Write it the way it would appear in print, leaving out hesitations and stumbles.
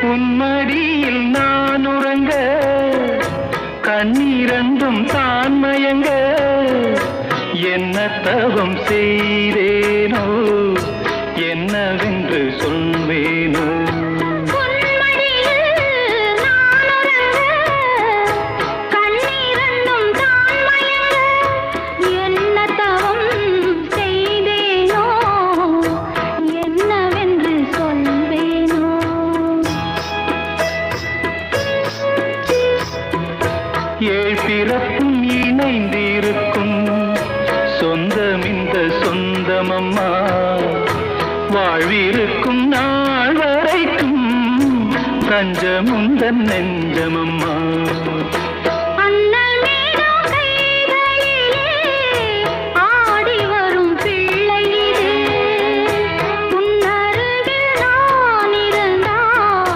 உன்மடியில் நான் உறங்க கண்ணீரந்தும் தான் மயங்க என்ன தவம் செய்தேனோ என்னவென்று சொல்வேனோ ஏழ் பிறப்பும் இணைந்திருக்கும் சொந்தம் இந்த சொந்தமம்மா வாழ்விருக்கும் நாள் வரைக்கும் தஞ்சமுந்தன் நெஞ்சமம்மா